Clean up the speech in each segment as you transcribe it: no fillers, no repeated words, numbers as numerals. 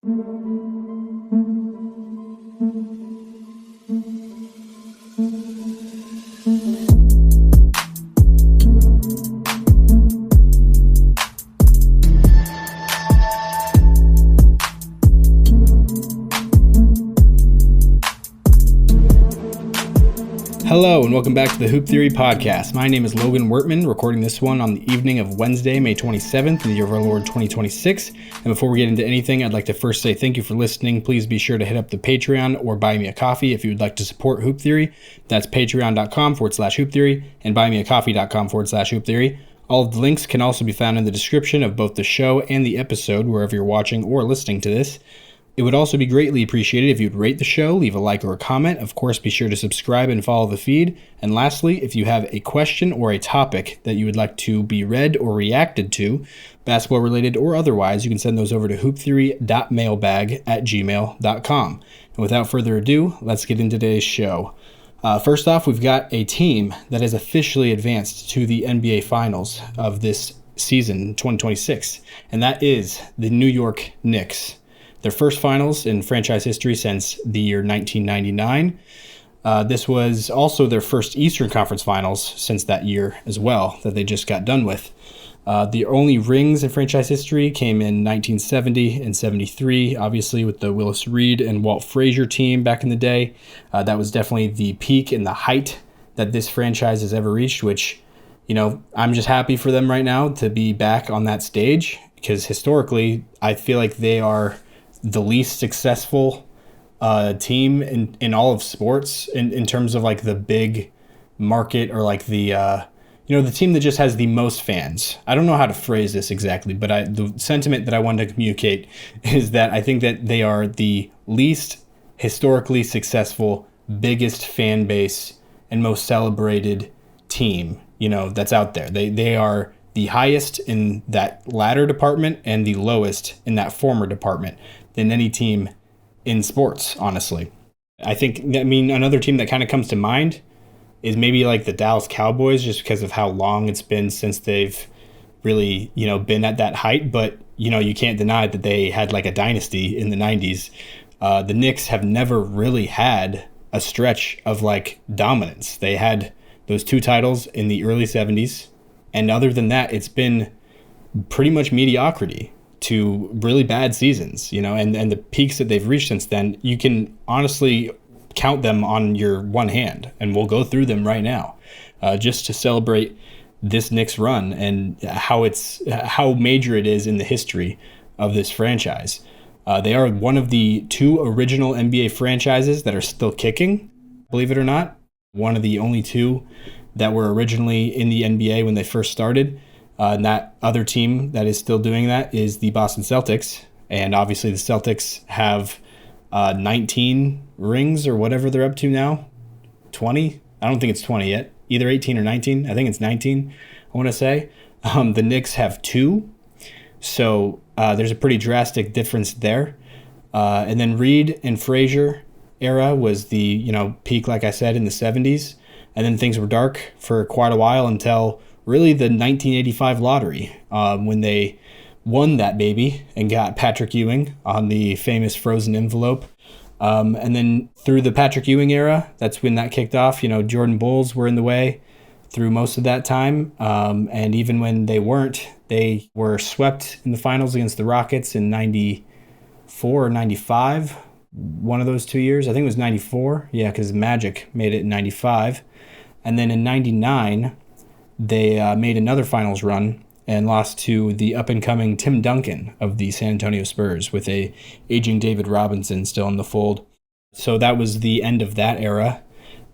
Hello and welcome back to the Hoop Theory Podcast. My name is Logan Wertman, recording this one on the evening of Wednesday, May 27th in the year of our Lord 2026. And before we get into anything, I'd like to first say thank you for listening. Please be sure to hit up the Patreon or buy me a coffee if you would like to support Hoop Theory. That's patreon.com/Hoop Theory and buymeacoffee.com/Hoop Theory. All of the links can also be found in the description of both the show and the episode, wherever you're watching or listening to this. It would also be greatly appreciated if you'd rate the show, leave a like or a comment. Of course, be sure to subscribe and follow the feed. And lastly, if you have a question or a topic that you would like to be read or reacted to, basketball related or otherwise, you can send those over to hooptheory.mailbag@gmail.com. And without further ado, let's get into today's show. First off, we've got a team that has officially advanced to the NBA Finals of this season, 2026, and that is the New York Knicks. Their first finals in franchise history since the year 1999. This was also their first Eastern Conference Finals since that year as well, that they just got done with. The only rings in franchise history came in 1970 and 73, obviously with the Willis Reed and Walt Frazier team back in the day. That was definitely the peak and the height that this franchise has ever reached, which, you know, I'm just happy for them right now to be back on that stage, because historically, I feel like they are the least successful team in all of sports in terms of like the big market, or like the the team that just has the most fans. I don't know how to phrase this exactly, but the sentiment that I wanted to communicate is that I think that they are the least historically successful, biggest fan base, and most celebrated team, that's out there. They are the highest in that latter department and the lowest in that former department than any team in sports, honestly. Another team that kind of comes to mind is maybe like the Dallas Cowboys, just because of how long it's been since they've really, been at that height. But, you can't deny that they had like a dynasty in the 90s. The Knicks have never really had a stretch of like dominance. They had those 2 titles in the early 70s. And other than that, it's been pretty much mediocrity to really bad seasons, and the peaks that they've reached since then, you can honestly count them on your one hand, and we'll go through them right now, just to celebrate this Knicks run and how major it is in the history of this franchise. They are one of the 2 original NBA franchises that are still kicking, believe it or not. One of the only 2 that were originally in the NBA when they first started. And that other team that is still doing that is the Boston Celtics. And obviously the Celtics have 19 rings or whatever they're up to now. 20? I don't think it's 20 yet. Either 18 or 19. I think it's 19, I want to say. The Knicks have 2. So there's a pretty drastic difference there. And then Reed and Frazier era was the peak, like I said, in the 70s. And then things were dark for quite a while until really the 1985 lottery, when they won that baby and got Patrick Ewing on the famous frozen envelope. And then through the Patrick Ewing era, that's when that kicked off. Jordan Bulls were in the way through most of that time. And even when they weren't, they were swept in the finals against the Rockets in 94 or 95. One of those 2 years. I think it was 94. Yeah, because Magic made it in 95. And then in 99, they made another finals run and lost to the up-and-coming Tim Duncan of the San Antonio Spurs, with a aging David Robinson still in the fold. So that was the end of that era.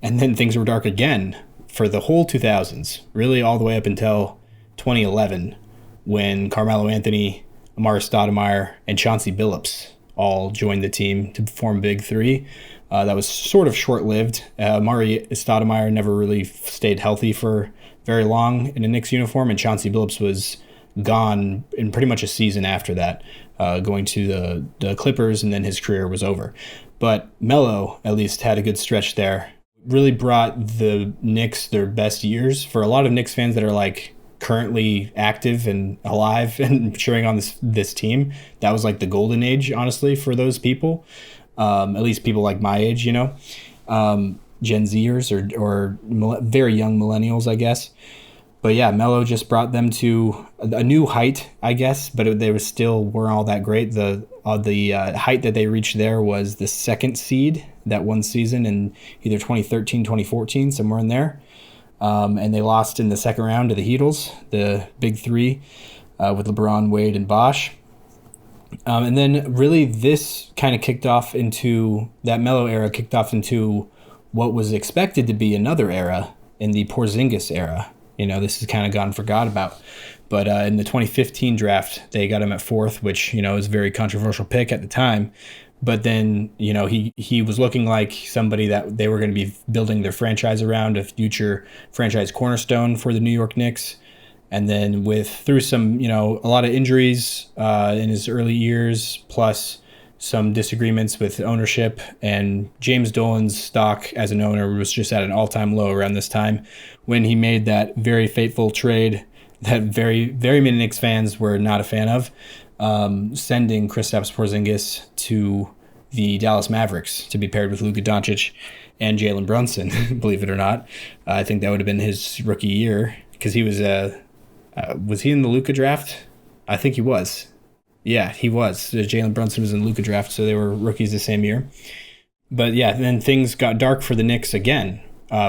And then things were dark again for the whole 2000s, really all the way up until 2011, when Carmelo Anthony, Amari Stoudemire, and Chauncey Billups all joined the team to form Big Three. That was sort of short-lived. Amari Stoudemire never really stayed healthy for very long in a Knicks uniform, and Chauncey Billups was gone in pretty much a season after that, going to the Clippers, and then his career was over. But Melo at least had a good stretch there. Really brought the Knicks their best years. For a lot of Knicks fans that are like, currently active and alive and cheering on this team, that was like the golden age, honestly, for those people. At least people like my age, Gen Zers or very young millennials, I guess. But yeah, Melo just brought them to a new height, I guess, but they weren't all that great. The height that they reached there was the second seed that one season in either 2013, 2014, somewhere in there. And they lost in the second round to the Heatles, the big three, with LeBron, Wade, and Bosh. And then really this kind of kicked off into, that Melo era kicked off into what was expected to be another era in the Porzingis era. This has kind of gone forgot about. But in the 2015 draft, they got him at 4th, which, was a very controversial pick at the time. But then, he was looking like somebody that they were going to be building their franchise around, a future franchise cornerstone for the New York Knicks. And then through some, a lot of injuries in his early years, plus some disagreements with ownership, and James Dolan's stock as an owner was just at an all-time low around this time when he made that very fateful trade that very, very many Knicks fans were not a fan of, sending Kristaps Porzingis to the Dallas Mavericks to be paired with Luka Doncic and Jalen Brunson, believe it or not. I think that would have been his rookie year, because he was he in the Luka draft? I think he was. Yeah, he was. Jalen Brunson was in the Luka draft, so they were rookies the same year. But yeah, then things got dark for the Knicks again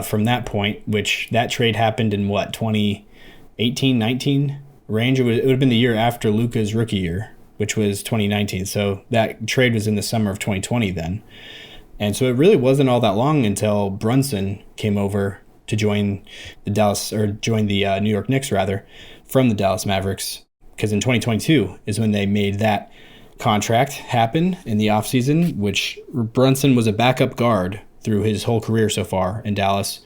from that point, which that trade happened in 2018, 19 range? It would have been the year after Luka's rookie year, which was 2019. So that trade was in the summer of 2020 then. And so it really wasn't all that long until Brunson came over to join the New York Knicks, rather, from the Dallas Mavericks. Because in 2022 is when they made that contract happen in the offseason, which Brunson was a backup guard through his whole career so far in Dallas,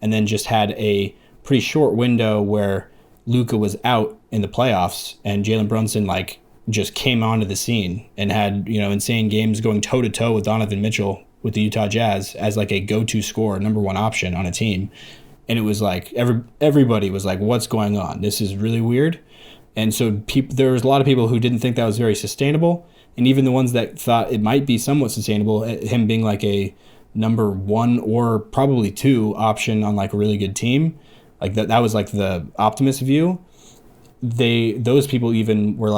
and then just had a pretty short window where Luka was out in the playoffs, and Jalen Brunson just came onto the scene and had insane games going toe-to-toe with Donovan Mitchell with the Utah Jazz as a go-to scorer, number one option on a team. And it was everybody was like, what's going on? This is really weird. And so there was a lot of people who didn't think that was very sustainable. And even the ones that thought it might be somewhat sustainable, him being a number 1 or probably 2 option on a really good team, that was the optimist view. Those people even were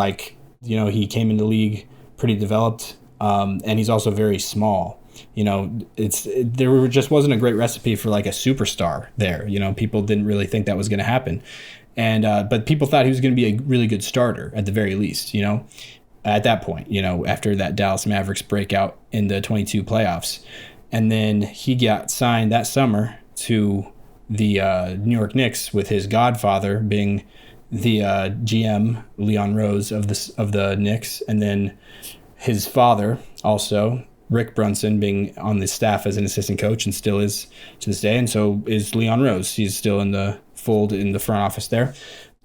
he came into the league pretty developed, and he's also very small. There just wasn't a great recipe for a superstar there. People didn't really think that was going to happen. And but people thought he was going to be a really good starter at the very least, at that point, after that Dallas Mavericks breakout in the 22 playoffs. And then he got signed that summer to the New York Knicks, with his godfather being the GM, Leon Rose of the Knicks, and then his father also, Rick Brunson, being on the staff as an assistant coach and still is to this day, and so is Leon Rose. He's still in the fold in the front office there.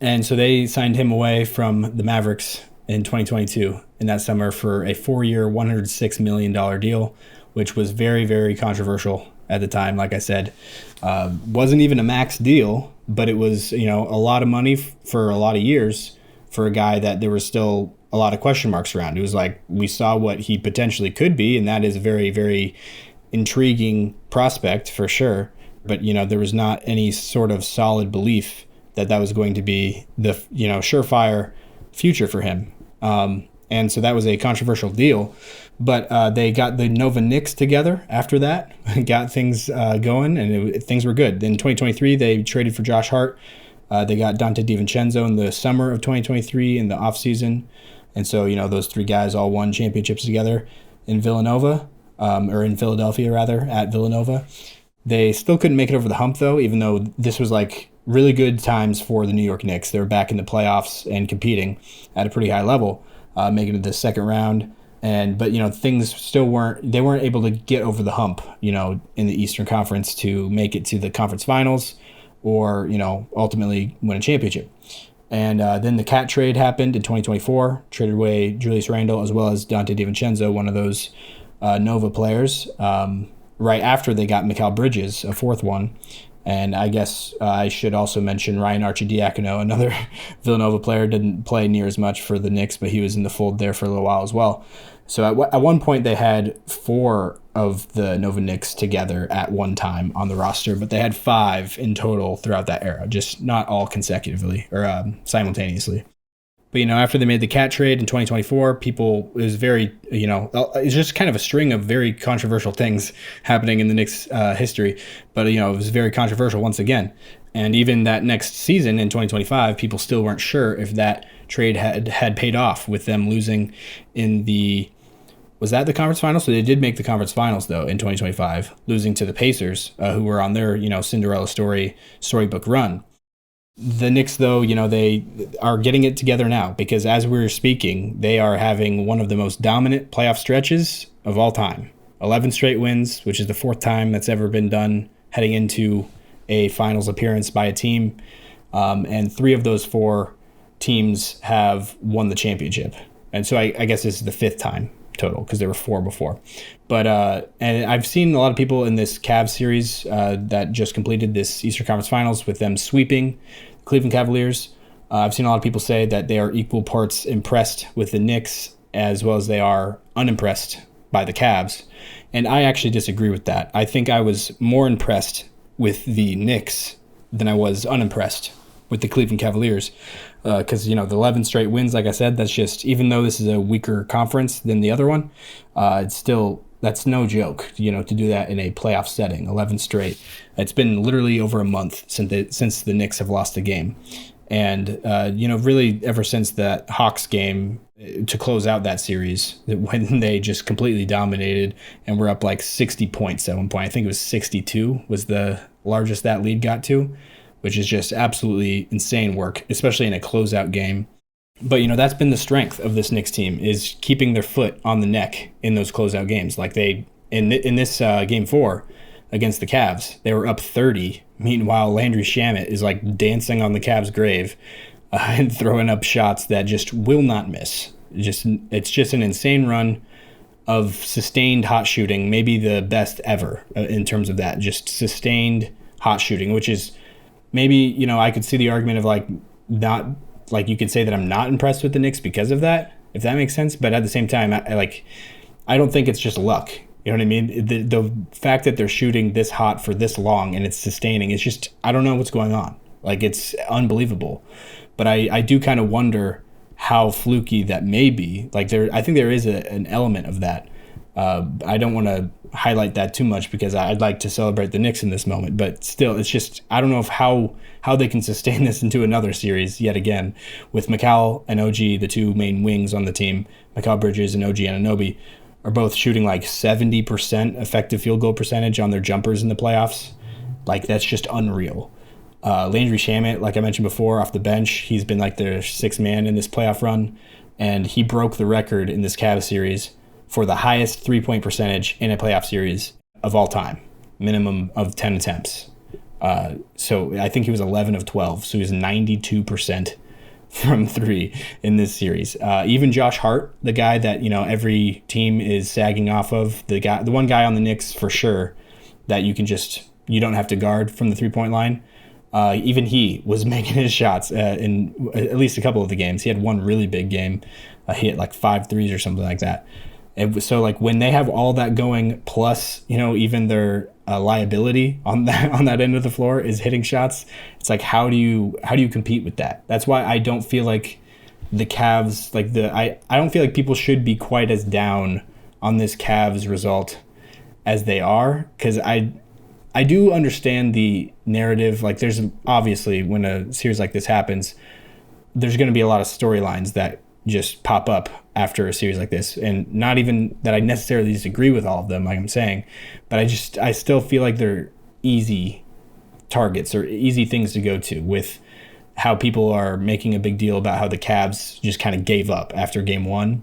And so they signed him away from the Mavericks in 2022 in that summer for a 4-year, $106 million deal, which was very, very controversial at the time. Like I said, wasn't even a max deal, but it was, a lot of money for a lot of years for a guy that there was still a lot of question marks around. It was we saw what he potentially could be, and that is a very, very intriguing prospect for sure. But, there was not any sort of solid belief that was going to be the, surefire future for him. And so that was a controversial deal. But they got the Nova Knicks together after that, got things going, and things were good. In 2023, they traded for Josh Hart. They got Dante DiVincenzo in the summer of 2023 in the offseason. And so, those 3 guys all won championships together in Villanova, or in Philadelphia, rather, at Villanova. They still couldn't make it over the hump, though, even though this was really good times for the New York Knicks. They were back in the playoffs and competing at a pretty high level, making it to the second round. But things still weren't able to get over the hump, in the Eastern Conference to make it to the conference finals or, ultimately win a championship. And then the Cat trade happened in 2024, traded away Julius Randle as well as Dante DiVincenzo, one of those Nova players, right after they got Mikal Bridges, a 4th one. And I guess I should also mention Ryan Arcidiacono, another Villanova player, didn't play near as much for the Knicks, but he was in the fold there for a little while as well. So at one point they had 4 of the Nova Knicks together at one time on the roster, but they had 5 in total throughout that era, just not all consecutively or simultaneously. But, after they made the Cat trade in 2024, it was very, it's just kind of a string of very controversial things happening in the Knicks history. But, it was very controversial once again. And even that next season in 2025, people still weren't sure if that trade had paid off with them losing in was that the conference finals? So they did make the conference finals, though, in 2025, losing to the Pacers, who were on their, Cinderella storybook run. The Knicks, though, they are getting it together now because as we're speaking, they are having one of the most dominant playoff stretches of all time. 11 straight wins, which is the 4th time that's ever been done heading into a finals appearance by a team. And 3 of those 4 teams have won the championship. And so I guess this is the 5th time total because there were 4 before. But and I've seen a lot of people in this Cavs series that just completed this Eastern Conference Finals with them sweeping Cleveland Cavaliers. I've seen a lot of people say that they are equal parts impressed with the Knicks as well as they are unimpressed by the Cavs. And I actually disagree with that. I think I was more impressed with the Knicks than I was unimpressed with the Cleveland Cavaliers. Because, the 11 straight wins, like I said, that's just, even though this is a weaker conference than the other one, it's still, that's no joke, to do that in a playoff setting, 11 straight. It's been literally over a month since the Knicks have lost a game. And, really ever since that Hawks game to close out that series, when they just completely dominated and were up like 60 points at one point. I think it was 62 was the largest that lead got to, which is just absolutely insane work, especially in a closeout game. But, that's been the strength of this Knicks team is keeping their foot on the neck in those closeout games. Like in this game 4 against the Cavs, they were up 30. Meanwhile, Landry Shamet is like dancing on the Cavs' grave and throwing up shots that just will not miss. It's just an insane run of sustained hot shooting, maybe the best ever in terms of that, just sustained hot shooting, which is maybe, I could see the argument of not like you could say that I'm not impressed with the Knicks because of that, if that makes sense. But at the same time, I don't think it's just luck. You know what I mean? The fact that they're shooting this hot for this long and it's sustaining, it's just, I don't know what's going on. It's unbelievable. But I do kind of wonder how fluky that may be. I think there is an element of that. I don't want to highlight that too much because I'd like to celebrate the Knicks in this moment, but still, it's just, I don't know how they can sustain this into another series yet again with Mikal and OG, the 2 main wings on the team. Mikal Bridges and OG Anunoby are both shooting 70% effective field goal percentage on their jumpers in the playoffs. That's just unreal. Landry Shamet, like I mentioned before, off the bench, he's been their 6th man in this playoff run, and he broke the record in this Cavs series for the highest 3-point percentage in a playoff series of all time, minimum of 10 attempts. So I think he was 11 of 12, so he was 92% from 3 in this series. Even Josh Hart, the guy that every team is sagging off of, the one guy on the Knicks for sure that you don't have to guard from the 3-point line. Even he was making his shots in at least a couple of the games. He had one really big game. He hit 5 threes or something like that. So when they have all that going, plus even their liability on that end of the floor is hitting shots, it's how do you compete with that? That's why I don't feel like the Cavs I don't feel like people should be quite as down on this Cavs result as they are, because I do understand the narrative. There's obviously, when a series like this happens, there's going to be a lot of storylines that just pop up after a series like this, and not even that I necessarily disagree with all of them, like I'm saying, but I still feel like they're easy targets or easy things to go to with how people are making a big deal about how the Cavs just kind of gave up after game 1.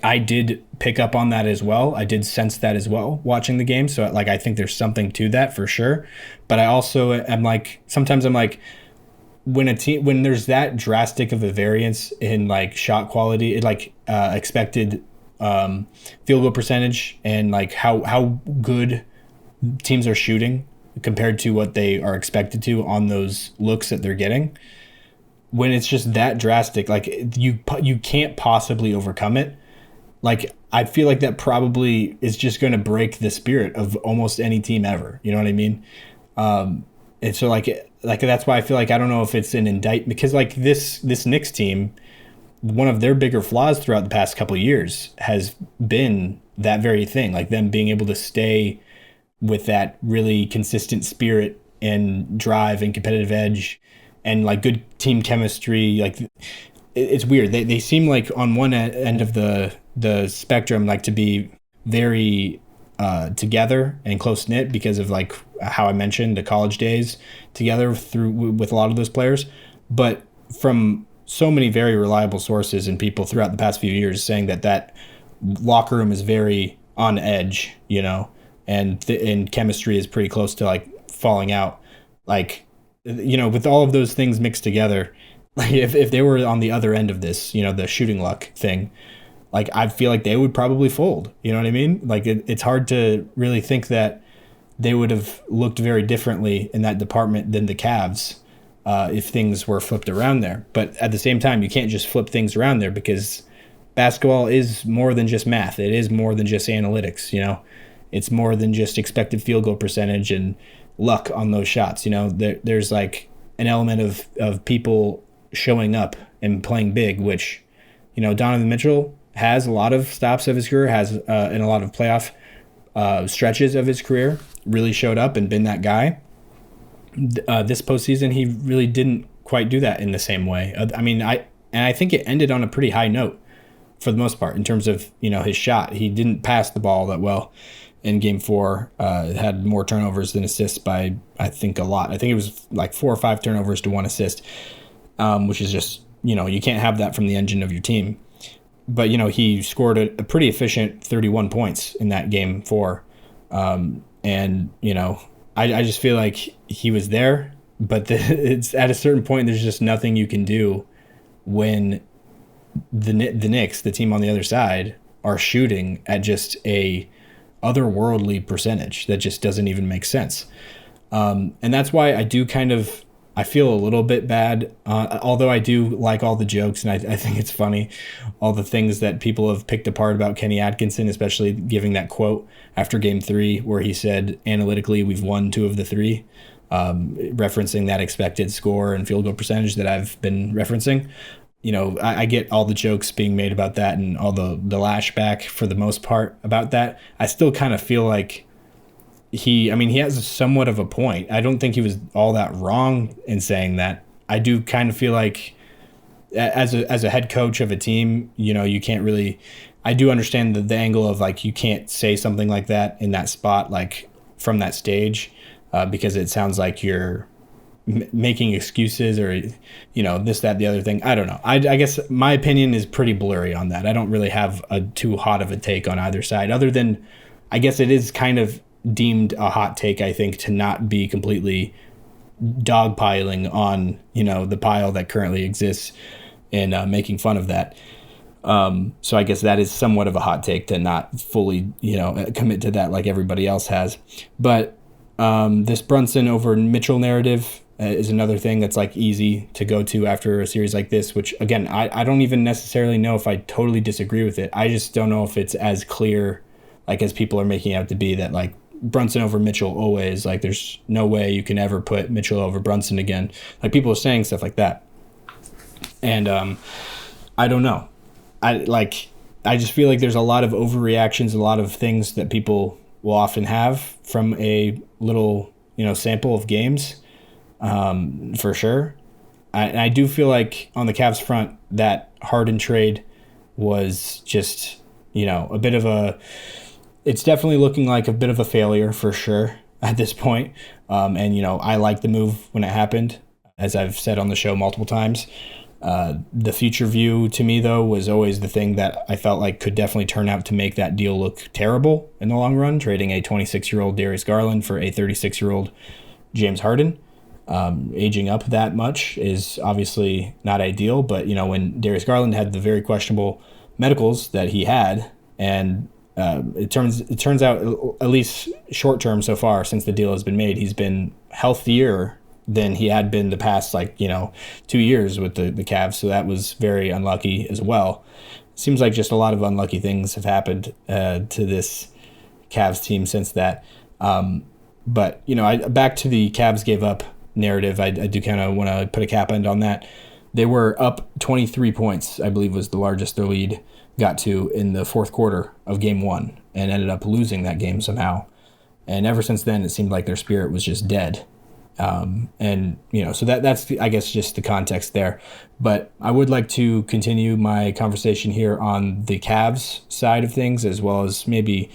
I did pick up on that as well. I did sense that as well watching the game. So I think there's something to that for sure. But I also am sometimes I'm when there's that drastic of a variance in shot quality, expected field goal percentage and how good teams are shooting compared to what they are expected to on those looks that they're getting. When it's just that drastic, like you can't possibly overcome it. Like I feel like that probably is just going to break the spirit of almost any team ever. You know what I mean? And so like that's why I feel like I don't know if it's an indictment, because like this Knicks team, one of their bigger flaws throughout the past couple of years has been that very thing, like them being able to stay with that really consistent spirit and drive and competitive edge and like good team chemistry. Like it's weird. They seem like on one end of the spectrum, like to be very together and close knit because of like how I mentioned the college days together with a lot of those players, but from so many very reliable sources and people throughout the past few years saying that locker room is very on edge, and chemistry is pretty close to like falling out. Like, with all of those things mixed together, like if they were on the other end of this, the shooting luck thing, like I feel like they would probably fold. You know what I mean? Like it's hard to really think that they would have looked very differently in that department than the Cavs if things were flipped around there. But at the same time, you can't just flip things around there because basketball is more than just math. It is more than just analytics. It's more than just expected field goal percentage and luck on those shots. There's like an element of people showing up and playing big, which, Donovan Mitchell has a lot of stops of his career, has in a lot of playoff stretches of his career, really showed up and been that guy. This postseason, he really didn't quite do that in the same way. I think it ended on a pretty high note for the most part in terms of, his shot. He didn't pass the ball that well in game 4. Had more turnovers than assists by, I think, a lot. I think it was like 4 or 5 turnovers to 1 assist, which is just, you can't have that from the engine of your team. But, he scored a pretty efficient 31 points in that game 4. I just feel like he was there, but it's at a certain point, there's just nothing you can do when the Knicks, the team on the other side, are shooting at just a otherworldly percentage that just doesn't even make sense. And that's why I feel a little bit bad, although I do like all the jokes, and I think it's funny, all the things that people have picked apart about Kenny Atkinson, especially giving that quote after game 3 where he said, analytically, we've won 2 of the 3, referencing that expected score and field goal percentage that I've been referencing. I get all the jokes being made about that and all the lashback for the most part about that. I still kind of feel like he has somewhat of a point. I don't think he was all that wrong in saying that. I do kind of feel like as a head coach of a team, you can't really, I do understand the angle of like, you can't say something like that in that spot, like from that stage, because it sounds like you're making excuses or, this, that, the other thing. I don't know. I guess my opinion is pretty blurry on that. I don't really have a too hot of a take on either side, other than I guess it is kind of deemed a hot take, I think, to not be completely dogpiling on, the pile that currently exists and making fun of that. So I guess that is somewhat of a hot take to not fully, commit to that like everybody else has. But this Brunson over Mitchell narrative is another thing that's like easy to go to after a series like this, which again, I don't even necessarily know if I totally disagree with it. I just don't know if it's as clear like as people are making it out to be, that like Brunson over Mitchell always, like there's no way you can ever put Mitchell over Brunson again. Like people are saying stuff like that. And I don't know. I just feel like there's a lot of overreactions, a lot of things that people will often have from a little, sample of games, for sure. I do feel like on the Cavs front, that Harden trade was just, a bit of it's definitely looking like a bit of a failure for sure at this point. And, I like the move when it happened, as I've said on the show multiple times. The future view to me, though, was always the thing that I felt like could definitely turn out to make that deal look terrible in the long run, trading a 26-year-old Darius Garland for a 36-year-old James Harden. Aging up that much is obviously not ideal, but, when Darius Garland had the very questionable medicals that he had, and It turns out, at least short term so far, since the deal has been made, he's been healthier than he had been the past 2 years with the Cavs. So that was very unlucky as well. Seems like just a lot of unlucky things have happened to this Cavs team since that. But back to the Cavs gave up narrative. I do kind of want to put a cap end on that. They were up 23 points, I believe was the largest their lead got to in the fourth quarter of game one, and ended up losing that game somehow. And ever since then, it seemed like their spirit was just dead. So that's I guess just the context there. But I would like to continue my conversation here on the Cavs side of things, as well as maybe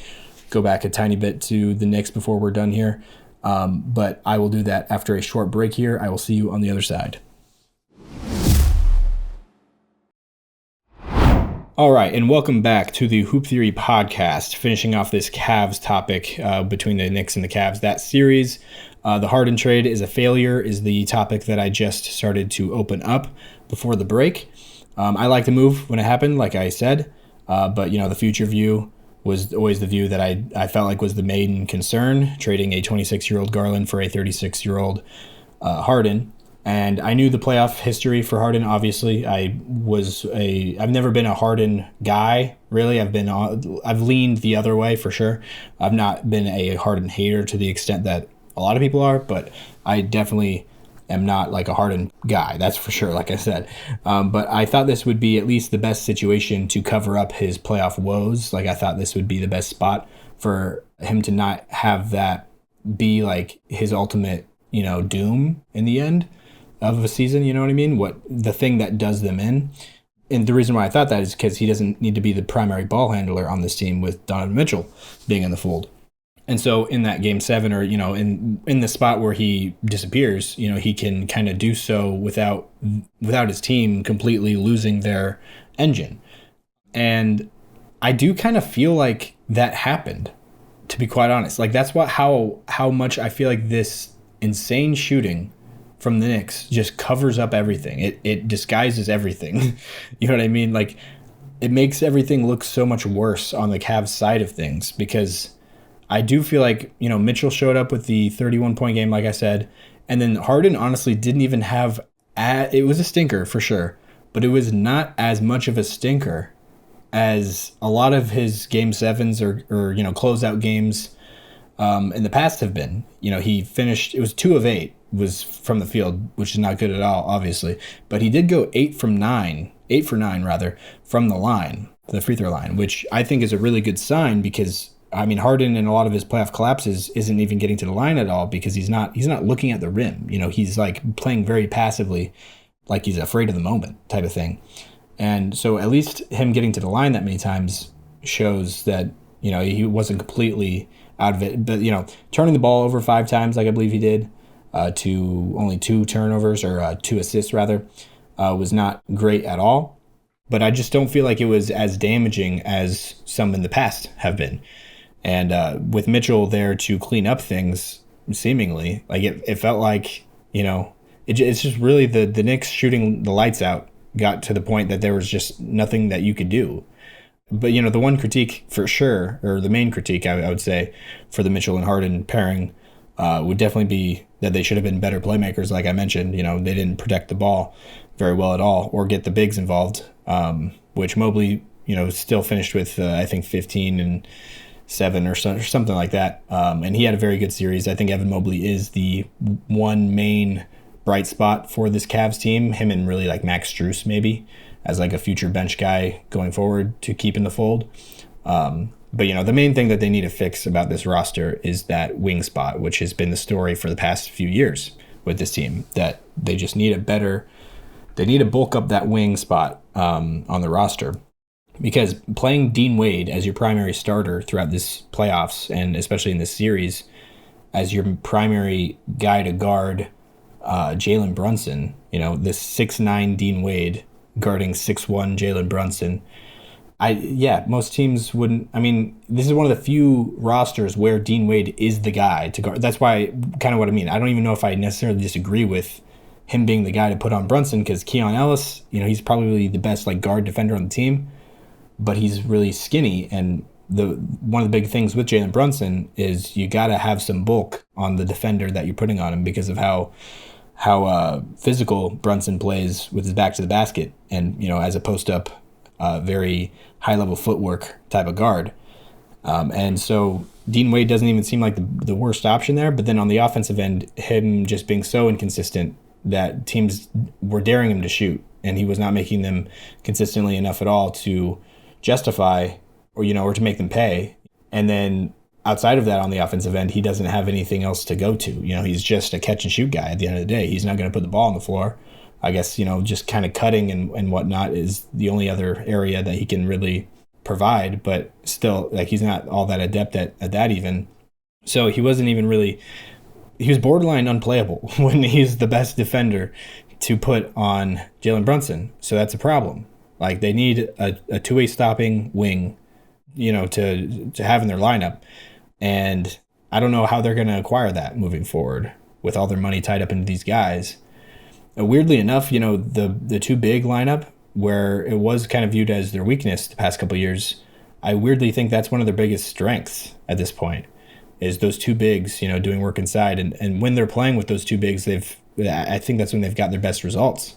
go back a tiny bit to the Knicks before we're done here. But I will do that after a short break here. I will see you on the other side. All right, and welcome back to the Hoop Theory podcast, finishing off this Cavs topic between the Knicks and the Cavs. That series, the Harden trade is a failure, is the topic that I just started to open up before the break. I liked the move when it happened, like I said, but the future view was always the view that I felt like was the main concern, trading a 26-year-old Garland for a 36-year-old Harden. And I knew the playoff history for Harden, obviously. I've never been a Harden guy, really. I've leaned the other way for sure. I've not been a Harden hater to the extent that a lot of people are, but I definitely am not like a Harden guy, that's for sure, like I said. But I thought this would be at least the best situation to cover up his playoff woes. Like, I thought this would be the best spot for him to not have that be like his ultimate, doom in the end of a season, you know what I mean? What the thing that does them in. And the reason why I thought that is because he doesn't need to be the primary ball handler on this team with Donovan Mitchell being in the fold. And so in that game 7, or in the spot where he disappears, he can kind of do so without his team completely losing their engine. And I do kind of feel like that happened, to be quite honest. Like, that's how much I feel like this insane shooting from the Knicks just covers up everything. It disguises everything. You know what I mean? Like, it makes everything look so much worse on the Cavs side of things, because I do feel like, Mitchell showed up with the 31-point game, like I said, and then Harden honestly didn't even have, it was a stinker for sure, but it was not as much of a stinker as a lot of his game 7s or closeout games in the past have been. He finished, it was 2 of 8 was from the field, which is not good at all, obviously, but he did go 8 for 9 from the line, the free throw line, which I think is a really good sign, because Harden in a lot of his playoff collapses isn't even getting to the line at all, because he's not looking at the rim. He's like playing very passively, like he's afraid of the moment type of thing. And so at least him getting to the line that many times shows that, he wasn't completely out of it. But, turning the ball over 5 times, like I believe he did, to only 2 turnovers, or 2 assists rather, was not great at all. But I just don't feel like it was as damaging as some in the past have been. And with Mitchell there to clean up things, seemingly, like it felt like, it's just really the Knicks shooting the lights out got to the point that there was just nothing that you could do. But, the one critique for sure, or the main critique I would say for the Mitchell and Harden pairing would definitely be that they should have been better playmakers, like I mentioned. They didn't protect the ball very well at all, or get the bigs involved, which Mobley, still finished with, I think, 15 and 7 or something like that. And he had a very good series. I think Evan Mobley is the one main bright spot for this Cavs team, him and really like Max Strus maybe as like a future bench guy going forward to keep in the fold. But, the main thing that they need to fix about this roster is that wing spot, which has been the story for the past few years with this team, that they just need they need to bulk up that wing spot on the roster. Because playing Dean Wade as your primary starter throughout this playoffs, and especially in this series, as your primary guy to guard Jalen Brunson, this 6'9" Dean Wade guarding 6'1" Jalen Brunson, most teams wouldn't. This is one of the few rosters where Dean Wade is the guy to guard. That's why, kind of what I mean. I don't even know if I necessarily disagree with him being the guy to put on Brunson, because Keon Ellis, he's probably the best like guard defender on the team, but he's really skinny, and one of the big things with Jalen Brunson is you got to have some bulk on the defender that you're putting on him because of how physical Brunson plays with his back to the basket, and as a post up, very high level footwork type of guard. And so Dean Wade doesn't even seem like the worst option there. But then on the offensive end, him just being so inconsistent that teams were daring him to shoot, and he was not making them consistently enough at all to justify or to make them pay. And then outside of that, on the offensive end, he doesn't have anything else to go to. He's just a catch and shoot guy at the end of the day. He's not going to put the ball on the floor. I guess, just kind of cutting and whatnot is the only other area that he can really provide, but still, he's not all that adept at that even. So he wasn't even really, he was borderline unplayable when he's the best defender to put on Jalen Brunson. So that's a problem. They need a two-way stopping wing, to have in their lineup. And I don't know how they're going to acquire that moving forward with all their money tied up into these guys. Weirdly enough, the two big lineup, where it was kind of viewed as their weakness the past couple of years, I weirdly think that's one of their biggest strengths at this point, is those two bigs, doing work inside. And when they're playing with those two bigs, I think that's when they've got their best results,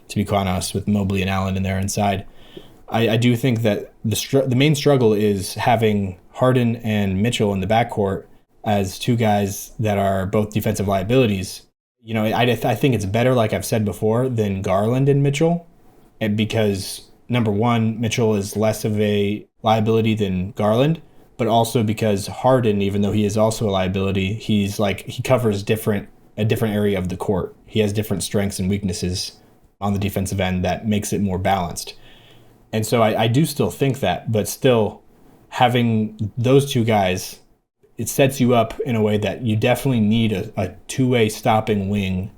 to be quite honest, with Mobley and Allen in there inside. I do think that the main struggle is having Harden and Mitchell in the backcourt as two guys that are both defensive liabilities. I think it's better, like I've said before, than Garland and Mitchell, because number one, Mitchell is less of a liability than Garland, but also because Harden, even though he is also a liability, he covers a different area of the court. He has different strengths and weaknesses on the defensive end that makes it more balanced. And so I do still think that, but still having those two guys, it sets you up in a way that you definitely need a two-way stopping wing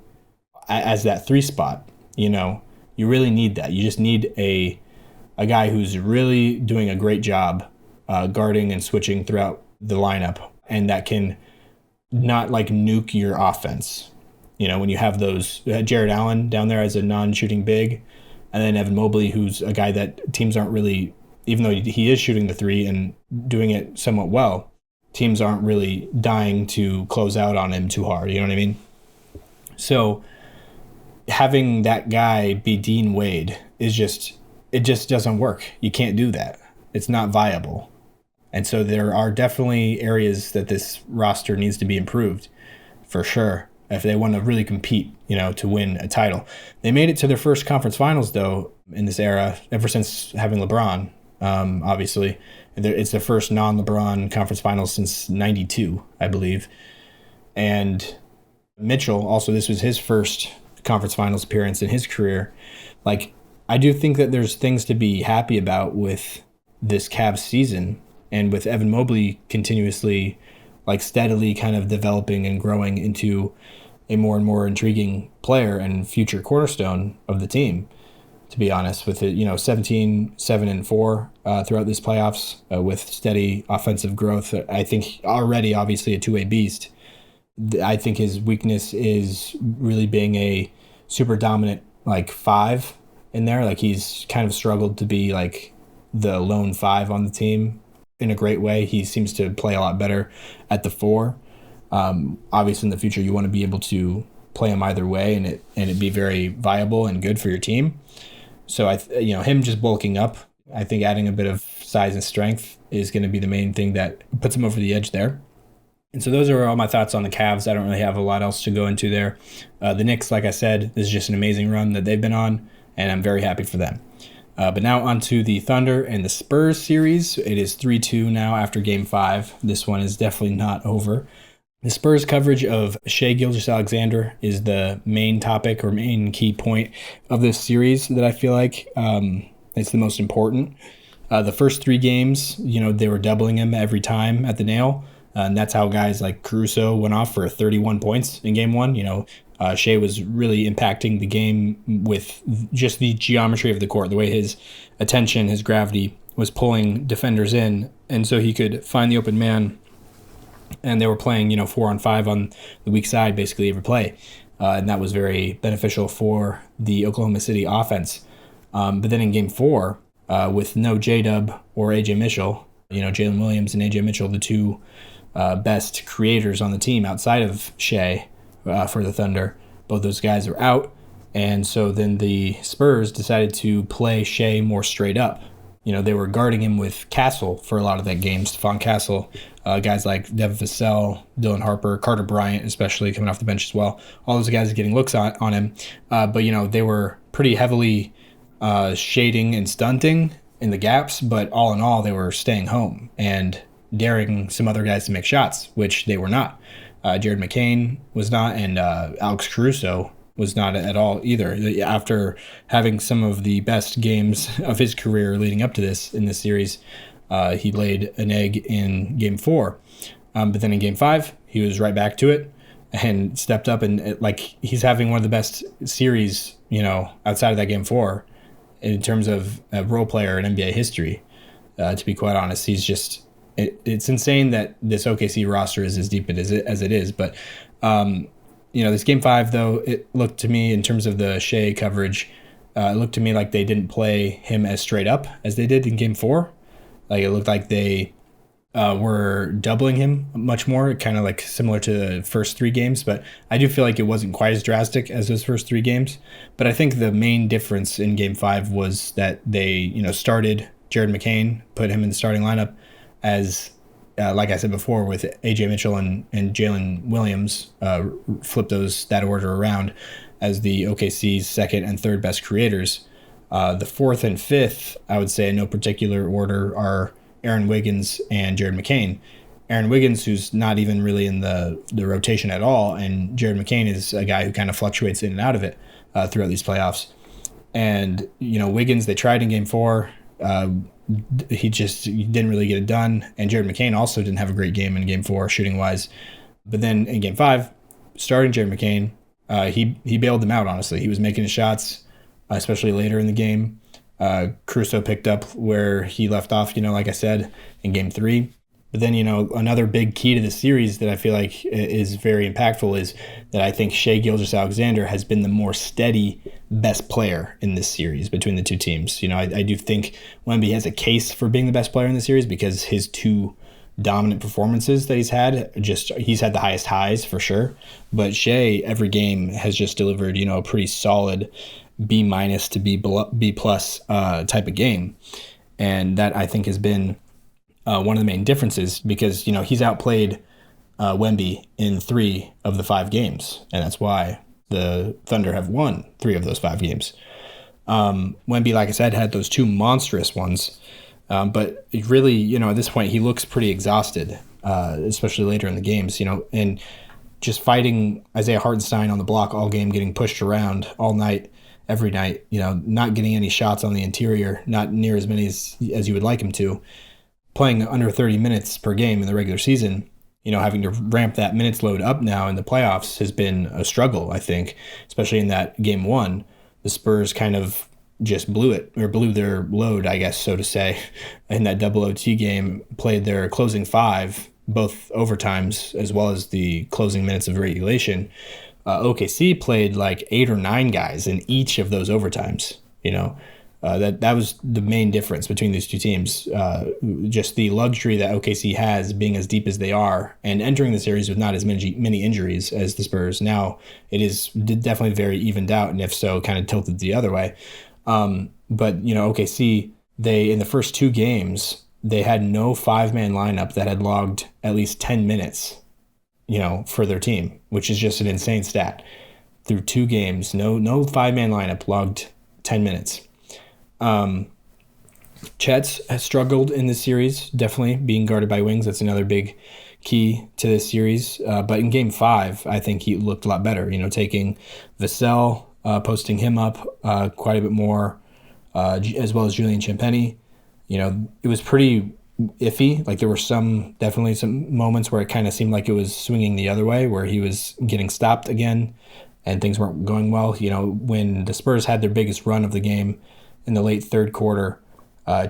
as that three spot. You really need that. You just need a guy who's really doing a great job guarding and switching throughout the lineup, and that can not nuke your offense. When you have those Jared Allen down there as a non-shooting big, and then Evan Mobley, who's a guy that teams aren't really, even though he is shooting the three and doing it somewhat well, teams aren't really dying to close out on him too hard. You know what I mean? So having that guy be Dean Wade it just doesn't work. You can't do that. It's not viable. And so there are definitely areas that this roster needs to be improved, for sure, if they want to really compete, to win a title. They made it to their first conference finals, though, in this era, ever since having LeBron, obviously. It's the first non-LeBron conference finals since 92, I believe. And Mitchell, also, this was his first conference finals appearance in his career. I do think that there's things to be happy about with this Cavs season, and with Evan Mobley continuously, steadily kind of developing and growing into a more and more intriguing player and future cornerstone of the team, to be honest, with it, 17, 7, and 4 throughout this playoffs, with steady offensive growth. I think already, obviously, a two-way beast. I think his weakness is really being a super dominant, 5 in there. He's kind of struggled to be, the lone 5 on the team in a great way. He seems to play a lot better at the 4. Obviously, in the future, you want to be able to play him either way, and it be very viable and good for your team. So him just bulking up, I think adding a bit of size and strength is going to be the main thing that puts him over the edge there. And so those are all my thoughts on the Cavs. I don't really have a lot else to go into there. The Knicks, like I said, this is just an amazing run that they've been on, and I'm very happy for them. But now on to the Thunder and the Spurs series. It is 3-2 now after Game 5. This one is definitely not over. The Spurs coverage of Shai Gilgeous-Alexander is the main topic or main key point of this series that I feel like it's the most important. The first 3 games, they were doubling him every time at the nail. And that's how guys like Caruso went off for 31 points in Game 1. Shai was really impacting the game with just the geometry of the court, the way his attention, his gravity was pulling defenders in, and so he could find the open man. And they were playing, 4-on-5 on the weak side basically every play. And that was very beneficial for the Oklahoma City offense. But then in Game 4, with no J-Dub or A.J. Mitchell, Jalen Williams and AJ Mitchell, the two best creators on the team outside of Shea for the Thunder. Both those guys are out. And so then the Spurs decided to play Shea more straight up. They were guarding him with Castle for a lot of that game, Stephon Castle, guys like Devin Vassell, Dylan Harper, Carter Bryant, especially coming off the bench as well. All those guys getting looks on him. But they were pretty heavily shading and stunting in the gaps, but all in all, they were staying home and daring some other guys to make shots, which they were not. Jared McCain was not, and Alex Caruso was not at all either. After having some of the best games of his career leading up to this in this series, he laid an egg in Game 4. But then in Game 5, he was right back to it and stepped up, and he's having one of the best series, outside of that Game 4 in terms of a role player in NBA history. To be quite honest, he's just it's insane that this OKC roster is as deep as it is. But this Game 5, though, it looked to me in terms of the Shea coverage, it looked to me like they didn't play him as straight up as they did in Game 4. Like, it looked like they were doubling him much more, kind of like similar to the first 3 games. But I do feel like it wasn't quite as drastic as those first 3 games. But I think the main difference in Game 5 was that they, started Jared McCain, put him in the starting lineup as, like I said before, with AJ Mitchell and Jalen Williams, flip that order around as the OKC's second and third best creators. The fourth and fifth, I would say in no particular order, are Aaron Wiggins and Jared McCain. Aaron Wiggins, who's not even really in the rotation at all, and Jared McCain is a guy who kind of fluctuates in and out of it throughout these playoffs. And, Wiggins, they tried in Game 4. He didn't really get it done. And Jared McCain also didn't have a great game in Game 4 shooting-wise. But then in Game 5, starting Jared McCain, he bailed them out, honestly. He was making his shots, especially later in the game. Caruso picked up where he left off, like I said, in Game 3. But then, another big key to the series that I feel like is very impactful is that I think Shai Gilgeous-Alexander has been the more steady best player in this series between the two teams. I do think Wemby has a case for being the best player in the series because his 2 dominant performances that he's had, he's had the highest highs for sure. But Shai, every game, has just delivered, a pretty solid B- to B+ type of game. And that, I think, has been one of the main differences because, he's outplayed Wemby in 3 of the 5 games. And that's why the Thunder have won 3 of those 5 games. Wemby, like I said, had those 2 monstrous ones. But it really, at this point, he looks pretty exhausted, especially later in the games, and just fighting Isaiah Hartenstein on the block all game, getting pushed around all night, every night, not getting any shots on the interior, not near as many as you would like him to. Playing under 30 minutes per game in the regular season, having to ramp that minutes load up now in the playoffs has been a struggle, I think, especially in that Game 1. The Spurs kind of just blew their load, I guess, so to say, in that double OT game, played their closing 5, both overtimes, as well as the closing minutes of regulation. OKC played like 8 or 9 guys in each of those overtimes, That was the main difference between these two teams. Just the luxury that OKC has being as deep as they are and entering the series with not as many injuries as the Spurs. Now it is definitely very evened out, and if so, kind of tilted the other way. But OKC, in the first 2 games, they had no 5-man lineup that had logged at least 10 minutes, for their team, which is just an insane stat. Through 2 games, no 5-man lineup logged 10 minutes. Chet has struggled in this series, definitely being guarded by wings. That's another big key to this series. But in Game 5, I think he looked a lot better, taking Vassell, posting him up quite a bit more, as well as Julian Champagnie. It was pretty iffy. Like, there were definitely some moments where it kind of seemed like it was swinging the other way, where he was getting stopped again and things weren't going well. When the Spurs had their biggest run of the game in the late third quarter,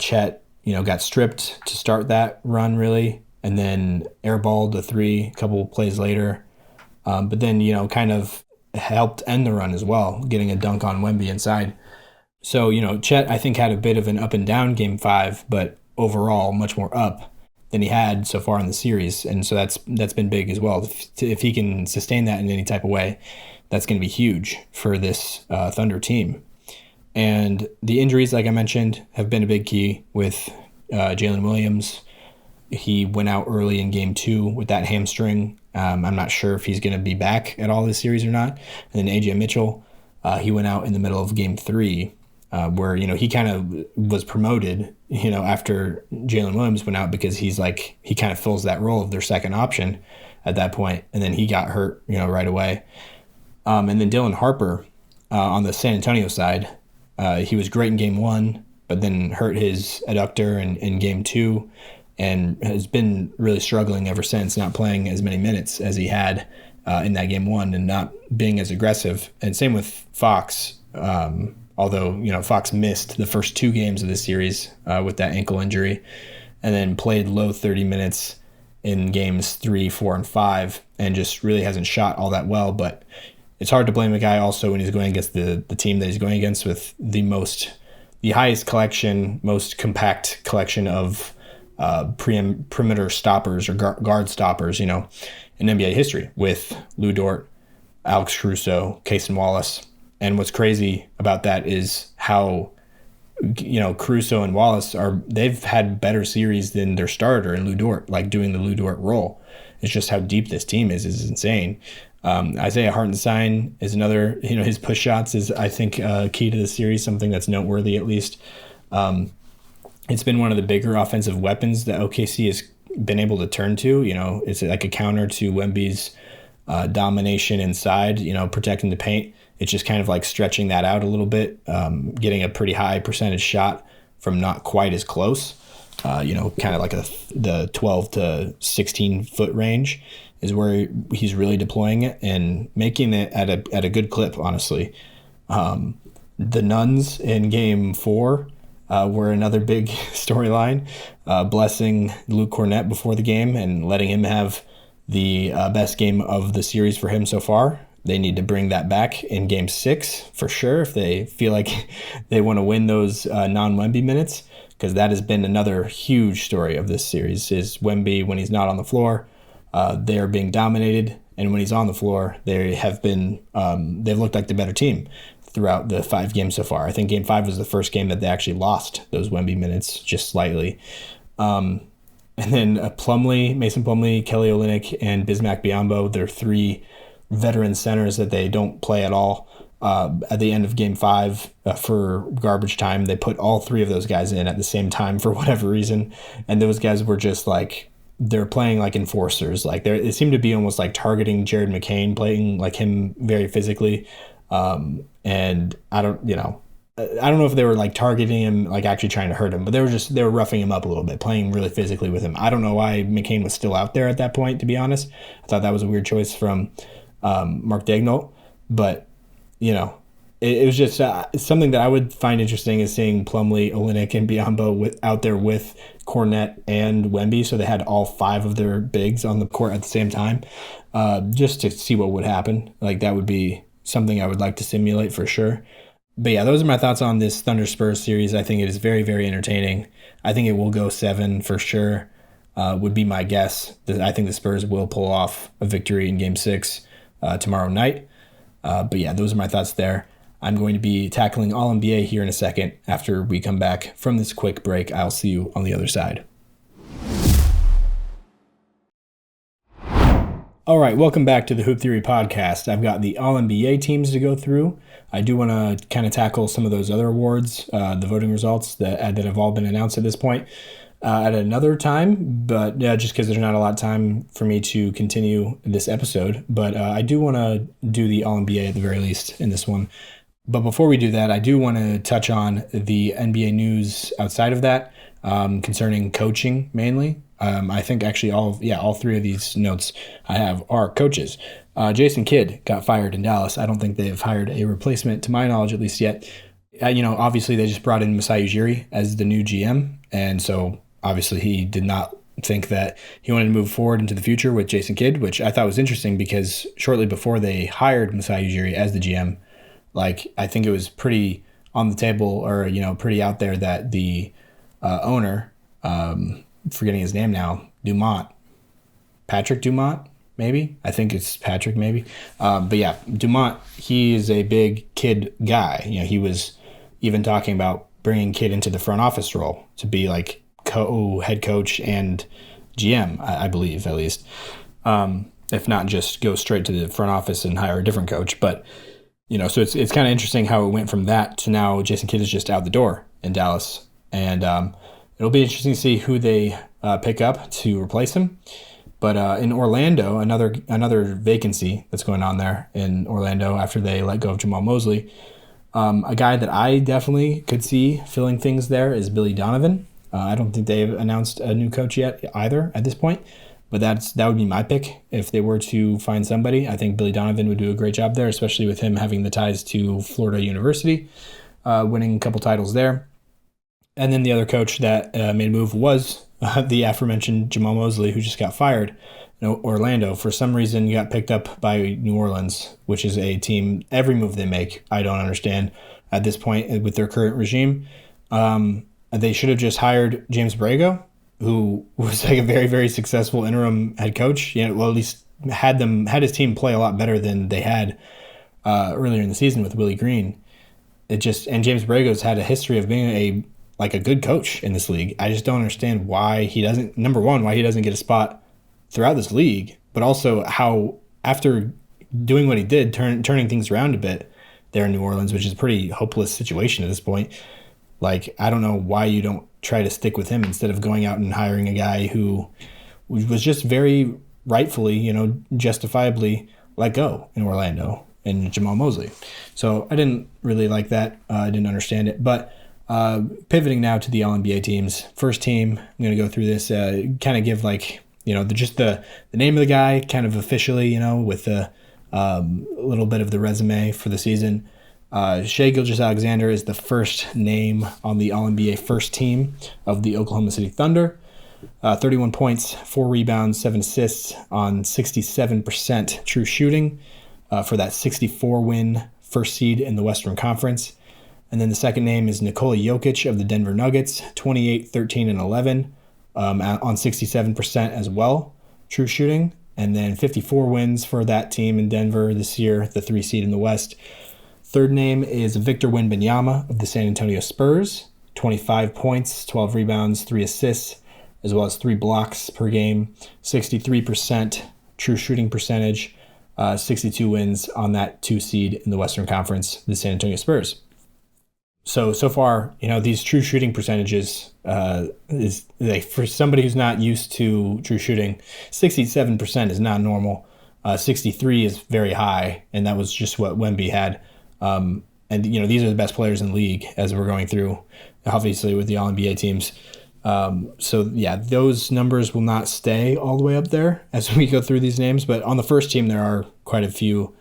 Chet, got stripped to start that run, really, and then airballed a 3 a couple plays later. But then, kind of helped end the run as well, getting a dunk on Wemby inside. So, Chet, I think, had a bit of an up and down Game 5, but overall much more up. than he had so far in the series. And so that's been big as well. If he can sustain that in any type of way, that's going to be huge for this Thunder team. And the injuries, like I mentioned, have been a big key with Jalen Williams. He went out early in game 2 with that hamstring. I'm not sure if he's going to be back at all this series or not. And then AJ Mitchell, he went out in the middle of game 3, where, he kind of was promoted, after Jalen Williams went out, because he kind of fills that role of their second option at that point. And then he got hurt, right away. And then Dylan Harper on the San Antonio side, he was great in game 1, but then hurt his adductor in game 2 and has been really struggling ever since, not playing as many minutes as he had in that game 1 and not being as aggressive. And same with Fox, although, Fox missed the first 2 games of this series with that ankle injury and then played low 30 minutes in games 3, 4, and 5 and just really hasn't shot all that well. But it's hard to blame a guy also when he's going against the team that he's going against with the highest collection, most compact collection of perimeter stoppers or guard stoppers, in NBA history, with Lou Dort, Alex Caruso, Cason Wallace. And what's crazy about that is how, Caruso and Wallace they've had better series than their starter in Lou Dort, doing the Lou Dort role. It's just how deep this team is insane. Isaiah Hartenstein is another, his push shots is, I think, key to the series, something that's noteworthy at least. It's been one of the bigger offensive weapons that OKC has been able to turn to. It's like a counter to Wemby's domination inside, protecting the paint. It's just kind of stretching that out a little bit, getting a pretty high percentage shot from not quite as close, kind of like the 12 to 16 foot range is where he's really deploying it and making it at a good clip, honestly. The Nuns in game 4 were another big storyline, blessing Luke Cornett before the game and letting him have the best game of the series for him so far. They need to bring that back in game 6 for sure if they feel like they want to win those non-Wemby minutes, because that has been another huge story of this series is Wemby, when he's not on the floor, they are being dominated, and when he's on the floor, they have been they've looked like the better team throughout the 5 games so far. I think game 5 was the first game that they actually lost those Wemby minutes just slightly. And then Mason Plumlee, Kelly Olynyk, and Bismack Biyombo, they're 3 veteran centers that they don't play at all. At the end of game 5 for garbage time, they put all 3 of those guys in at the same time for whatever reason. And those guys were just they're playing like enforcers. It seemed to be almost like targeting Jared McCain, playing like him very physically. And I don't know if they were targeting him, actually trying to hurt him, but they were roughing him up a little bit, playing really physically with him. I don't know why McCain was still out there at that point, to be honest. I thought that was a weird choice from Mark Daigneault, but it was just something that I would find interesting is seeing Plumlee, Olynyk, and Biyombo out there with Cornett and Wemby, so they had all 5 of their bigs on the court at the same time, just to see what would happen. That would be something I would like to simulate for sure. But yeah, those are my thoughts on this Thunder-Spurs series. I think it is very, very entertaining. I think it will go 7 for sure, would be my guess. I think the Spurs will pull off a victory in Game 6 tomorrow night. But yeah, those are my thoughts there. I'm going to be tackling All-NBA here in a second. After we come back from this quick break, I'll see you on the other side. All right, welcome back to the Hoop Theory Podcast. I've got the All-NBA teams to go through. I do want to kind of tackle some of those other awards, the voting results that have all been announced at this point at another time, but just because there's not a lot of time for me to continue this episode. But I do want to do the All-NBA at the very least in this one. But before we do that, I do want to touch on the NBA news outside of that, concerning coaching mainly. I think actually all 3 of these notes I have are coaches. Jason Kidd got fired in Dallas. I don't think they've hired a replacement, to my knowledge, at least yet. Obviously they just brought in Masai Ujiri as the new GM, and so obviously he did not think that he wanted to move forward into the future with Jason Kidd, which I thought was interesting because shortly before they hired Masai Ujiri as the GM, I think it was pretty on the table or, pretty out there that the owner, forgetting his name now, Patrick Dumont, maybe? I think it's Patrick, maybe. But yeah, Dumont, he is a big kid guy. He was even talking about bringing Kid into the front office role to be like co-head coach and GM, I believe, at least. If not, just go straight to the front office and hire a different coach. But, so it's kind of interesting how it went from that to now Jason Kidd is just out the door in Dallas. And it'll be interesting to see who they pick up to replace him. But in Orlando, another vacancy that's going on there in Orlando after they let go of Jamal Mosley. A guy that I definitely could see filling things there is Billy Donovan. I don't think they've announced a new coach yet either at this point. But that would be my pick if they were to find somebody. I think Billy Donovan would do a great job there, especially with him having the ties to Florida University, winning a couple titles there. And then the other coach that made a move was the aforementioned Jamal Mosley, who just got fired in Orlando. For some reason, he got picked up by New Orleans, which is a team, every move they make, I don't understand at this point with their current regime. They should have just hired James Borrego, who was like a very, very successful interim head coach. Well, at least had his team play a lot better than they had earlier in the season with Willie Green. And James Borrego's had a history of being a good coach in this league. I just don't understand why he doesn't get a spot throughout this league, but also how after doing what he did, turning things around a bit there in New Orleans, which is a pretty hopeless situation at this point. I don't know why you don't try to stick with him instead of going out and hiring a guy who was just very rightfully, justifiably let go in Orlando and Jamal Mosley. So I didn't really like that. I didn't understand it. But pivoting now to the All-NBA teams. First team, I'm going to go through this, kind of give the name of the guy kind of officially, with a little bit of the resume for the season. Shai Gilgeous-Alexander is the first name on the All-NBA first team of the Oklahoma City Thunder. 31 points, 4 rebounds, 7 assists on 67% true shooting for that 64-win first seed in the Western Conference. And then the second name is Nikola Jokic of the Denver Nuggets, 28, 13, and 11 on 67% as well, true shooting. And then 54 wins for that team in Denver this year, the 3 seed in the West. Third name is Victor Wembanyama of the San Antonio Spurs, 25 points, 12 rebounds, 3 assists, as well as 3 blocks per game, 63% true shooting percentage, 62 wins on that 2 seed in the Western Conference, the San Antonio Spurs. So far, these true shooting percentages is for somebody who's not used to true shooting, 67% is not normal. 63 is very high, and that was just what Wemby had. And these are the best players in the league as we're going through, obviously, with the All-NBA teams. Those numbers will not stay all the way up there as we go through these names. But on the first team, there are quite a few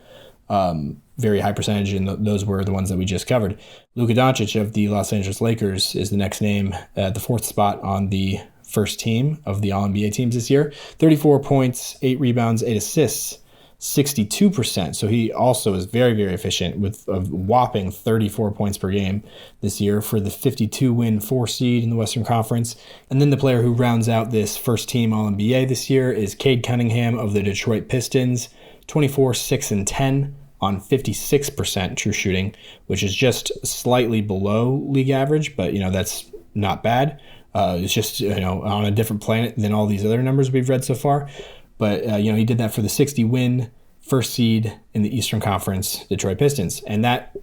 very high percentage, and those were the ones that we just covered. Luka Doncic of the Los Angeles Lakers is the next name at the 4th spot on the first team of the All-NBA teams this year. 34 points, 8 rebounds, 8 assists, 62%. So he also is very, very efficient with a whopping 34 points per game this year for the 52-win 4 seed in the Western Conference. And then the player who rounds out this first team All-NBA this year is Cade Cunningham of the Detroit Pistons, 24, 6, and 10 on 56% true shooting, which is just slightly below league average, but that's not bad. It's just on a different planet than all these other numbers we've read so far. But he did that for the 60-win first seed in the Eastern Conference, Detroit Pistons. And that,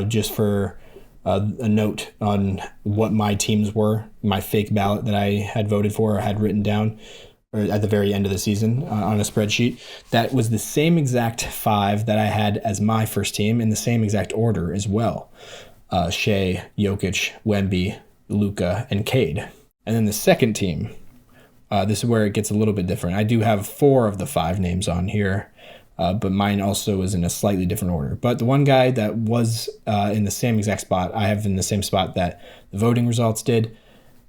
just for a note on what my teams were, my fake ballot that I had voted for or had written down or at the very end of the season on a spreadsheet, that was the same exact 5 that I had as my first team in the same exact order as well. Shai, Jokic, Wemby, Luka, and Cade. And then the second team, this is where it gets a little bit different. I do have 4 of the 5 names on here, but mine also is in a slightly different order. But the one guy that was in the same exact spot, I have in the same spot that the voting results did,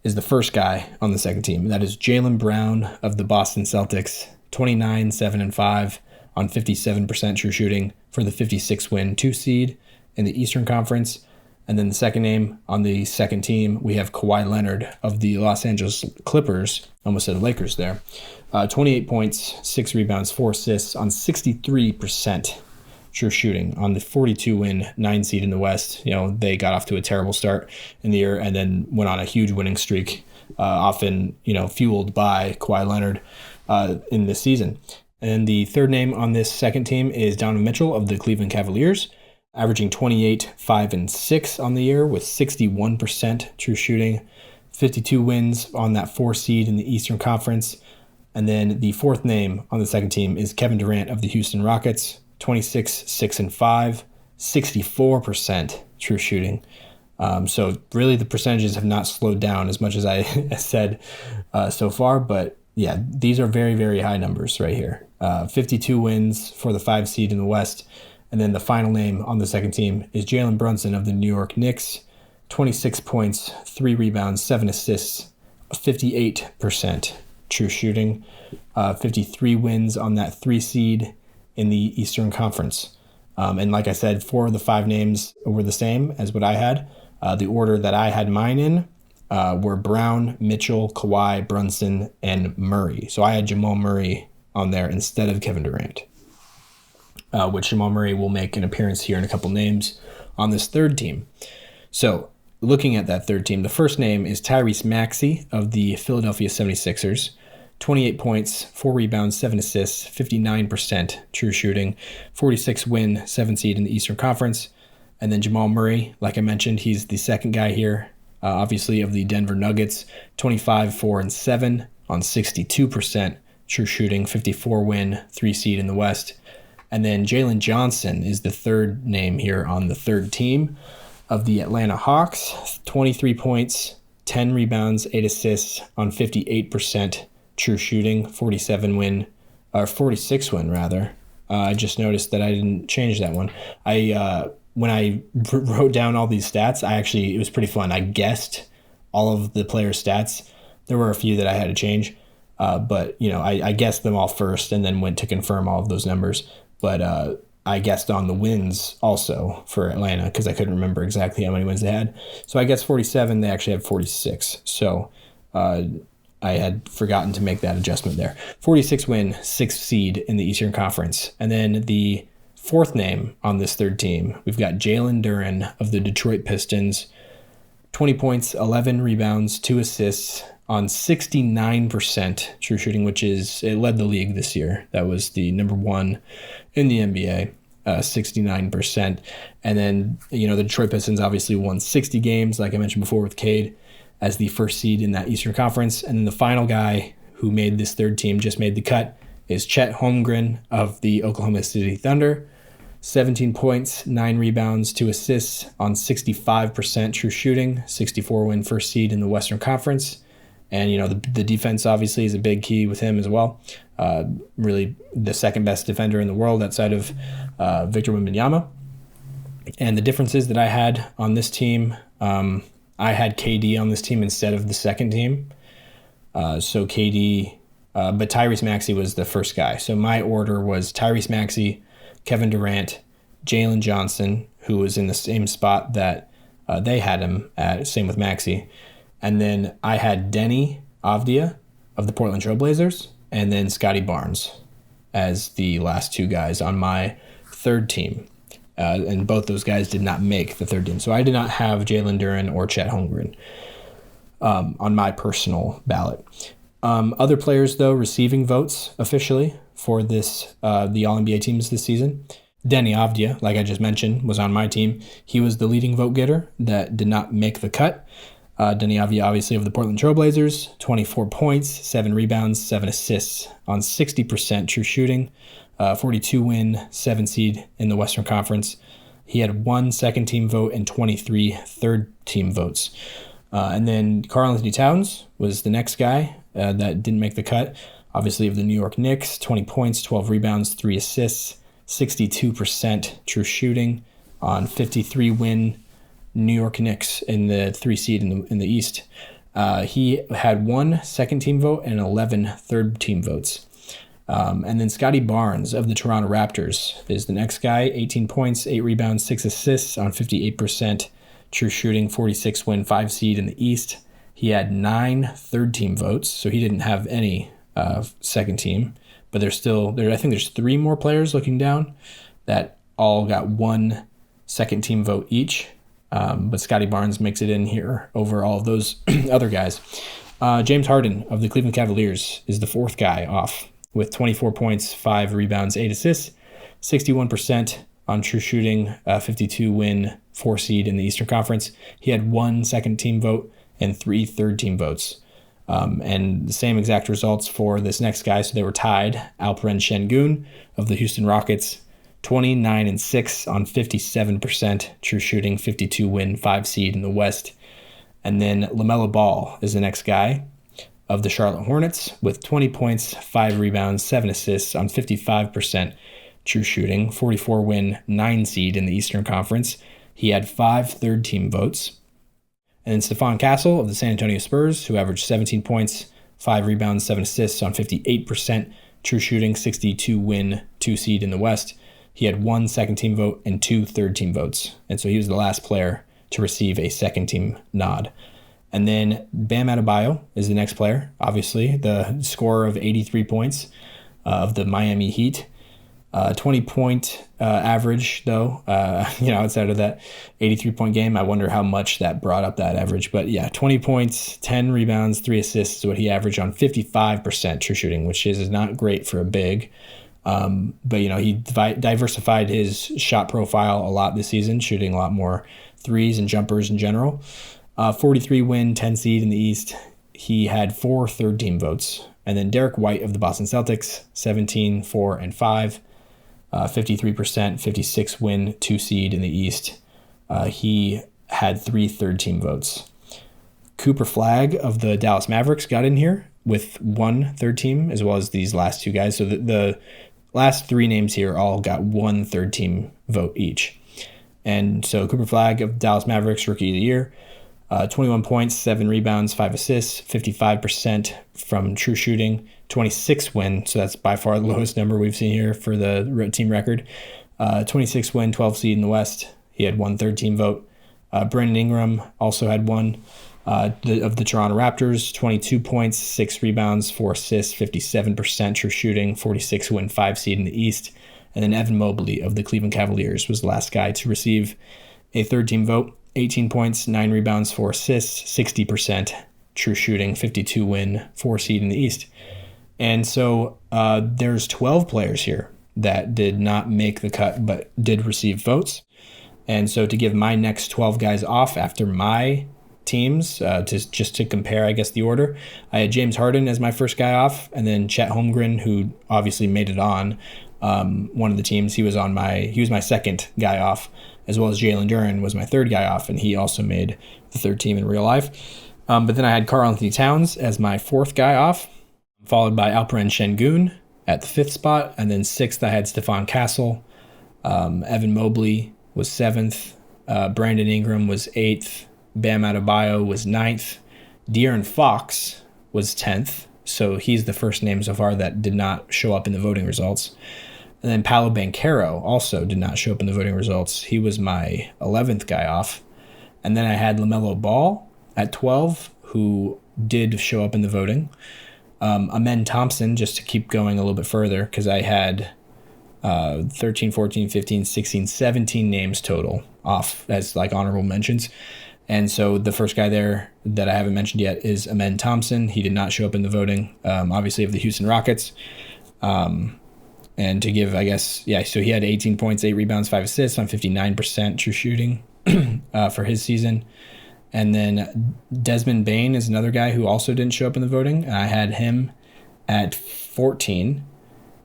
is the first guy on the second team. That is Jaylen Brown of the Boston Celtics, 29, 7, and 5 on 57% true shooting for the 56-win 2 seed in the Eastern Conference. And then the second name on the second team, we have Kawhi Leonard of the Los Angeles Clippers. Almost said Lakers there. 28 points, 6 rebounds, 4 assists on 63% true shooting on the 42-win 9 seed in the West. They got off to a terrible start in the year and then went on a huge winning streak, often fueled by Kawhi Leonard in this season. And the third name on this second team is Donovan Mitchell of the Cleveland Cavaliers, averaging 28, 5, and 6 on the year with 61% true shooting, 52 wins on that 4 seed in the Eastern Conference. And then the fourth name on the second team is Kevin Durant of the Houston Rockets, 26, 6, and 5, 64% true shooting. So really the percentages have not slowed down as much as I said so far, but yeah, these are very, very high numbers right here. 52 wins for the 5 seed in the West. And then the final name on the second team is Jalen Brunson of the New York Knicks, 26 points, 3 rebounds, 7 assists, 58% true shooting, 53 wins on that 3 seed in the Eastern Conference. And like I said, 4 of the 5 names were the same as what I had. The order that I had mine in were Brown, Mitchell, Kawhi, Brunson, and Murray. So I had Jamal Murray on there instead of Kevin Durant, which Jamal Murray will make an appearance here in a couple names on this third team. So looking at that third team, the first name is Tyrese Maxey of the Philadelphia 76ers, 28 points, 4 rebounds, 7 assists, 59% true shooting, 46 win, 7 seed in the Eastern Conference. And then Jamal Murray, like I mentioned, he's the second guy here, obviously of the Denver Nuggets, 25, 4, and 7 on 62% true shooting, 54 win, 3 seed in the West. And then Jalen Johnson is the third name here on the third team of the Atlanta Hawks, 23 points, 10 rebounds, 8 assists on 58% true shooting, 46 win rather. I just noticed that I didn't change that one. When I wrote down all these stats, it was pretty fun. I guessed all of the players' stats. There were a few that I had to change, but I guessed them all first and then went to confirm all of those numbers. But I guessed on the wins also for Atlanta because I couldn't remember exactly how many wins they had. So I guessed 47. They actually had 46. So I had forgotten to make that adjustment there. 46 win, 6th seed in the Eastern Conference. And then the fourth name on this third team, we've got Jalen Duren of the Detroit Pistons, 20 points, 11 rebounds, 2 assists on 69% true shooting, it led the league this year. That was the number 1 in the NBA, 69%. And then, the Detroit Pistons obviously won 60 games, like I mentioned before, with Cade as the first seed in that Eastern Conference. And then the final guy who made this third team, just made the cut, is Chet Holmgren of the Oklahoma City Thunder, 17 points, 9 rebounds, 2 assists on 65% true shooting, 64 win first seed in the Western Conference. And, the defense obviously is a big key with him as well. Really the second best defender in the world outside of Victor Wembanyama. And the differences that I had on this team, I had KD on this team instead of the second team. So KD, but Tyrese Maxey was the first guy. So my order was Tyrese Maxey, Kevin Durant, Jalen Johnson, who was in the same spot that they had him at, same with Maxey. And then I had Denny Avdia of the Portland Trail Blazers, and then Scotty Barnes as the last 2 guys on my third team. And both those guys did not make the third team. So I did not have Jalen Duren or Chet Holmgren on my personal ballot. Other players, though, receiving votes officially for this the All-NBA teams this season. Denny Avdia, like I just mentioned, was on my team. He was the leading vote getter that did not make the cut. Denny Avdia, obviously, of the Portland Trail Blazers, 24 points, 7 rebounds, 7 assists on 60% true shooting, 42 win, 7 seed in the Western Conference. He had 1 second-team vote and 23 third-team votes. And then Karl-Anthony Towns was the next guy that didn't make the cut, obviously of the New York Knicks, 20 points, 12 rebounds, 3 assists, 62% true shooting on 53 win New York Knicks in the 3 seed in the East. He had 1 second-team vote and 11 third-team votes. And then Scotty Barnes of the Toronto Raptors is the next guy, 18 points, 8 rebounds, 6 assists on 58% true shooting, 46 win, 5 seed in the East. He had 9 third-team votes, so he didn't have any second team. But I think there's 3 more players looking down that all got 1 second-team vote each. But Scotty Barnes makes it in here over all of those other guys. James Harden of the Cleveland Cavaliers is the 4th guy off with 24 points, 5 rebounds, 8 assists, 61% on true shooting, 52 win, 4 seed in the Eastern Conference. He had 1 second-team vote and 3 third-team votes. And the same exact results for this next guy, so they were tied. Alperen Şengün of the Houston Rockets, 29-6 on 57% true shooting, 52 win, 5 seed in the West. And then LaMelo Ball is the next guy of the Charlotte Hornets with 20 points, 5 rebounds, 7 assists on 55% true shooting, 44 win, 9 seed in the Eastern Conference. He had 5 third-team votes. And then Stephon Castle of the San Antonio Spurs, who averaged 17 points, 5 rebounds, 7 assists on 58% true shooting, 62 win, 2 seed in the West. He had 1 second-team vote and 2 third-team votes. And so he was the last player to receive a second-team nod. And then Bam Adebayo is the next player, obviously, the scorer of 83 points of the Miami Heat. 20-point average, though, outside of that 83-point game. I wonder how much that brought up that average. But yeah, 20 points, 10 rebounds, 3 assists is what he averaged on 55% true shooting, which is not great for a big. But, he diversified his shot profile a lot this season, shooting a lot more threes and jumpers in general. 43 win, 10 seed in the East. He had 4 third-team votes. And then Derek White of the Boston Celtics, 17, 4, and 5. 53%, 56 win, 2 seed in the East. He had 3 third-team votes. Cooper Flagg of the Dallas Mavericks got in here with 1 third team, as well as these last 2 guys. So the last 3 names here all got 1 third-team vote each. And so Cooper Flagg of Dallas Mavericks, Rookie of the Year, 21 points, 7 rebounds, 5 assists, 55% from true shooting, 26 win. So that's by far the lowest number we've seen here for the team record. 26 win, 12 seed in the West. He had 1 third-team vote. Brandon Ingram also had 1 of the Toronto Raptors, 22 points, 6 rebounds, 4 assists, 57% true shooting, 46 win, 5 seed in the East. And then Evan Mobley of the Cleveland Cavaliers was the last guy to receive a third-team vote. 18 points, 9 rebounds, 4 assists, 60% true shooting, 52 win, 4 seed in the East. And so there's 12 players here that did not make the cut but did receive votes. And so to give my next 12 guys off after my teams, just to compare, I guess, the order, I had James Harden as my first guy off, and then Chet Holmgren, who obviously made it on one of the teams. He was my second guy off, as well as Jalen Duren was my third guy off, and he also made the third team in real life. But then I had Karl-Anthony Towns as my 4th guy off, followed by Alperen Şengün at the 5th spot, and then 6th I had Stephon Castle. Evan Mobley was 7th. Brandon Ingram was 8th. Bam Adebayo was 9th. De'Aaron Fox was 10th. So he's the first name so far that did not show up in the voting results. And then Paolo Banchero also did not show up in the voting results. He was my 11th guy off. And then I had LaMelo Ball at 12, who did show up in the voting. Amen Thompson, just to keep going a little bit further, because I had 13, 14, 15, 16, 17 names total off as like honorable mentions. And so the first guy there that I haven't mentioned yet is Amen Thompson. He did not show up in the voting, obviously, of the Houston Rockets. And to give, I guess, so he had 18 points, 8 rebounds, 5 assists on 59% true shooting for his season. And then Desmond Bane is another guy who also didn't show up in the voting. And I had him at 14.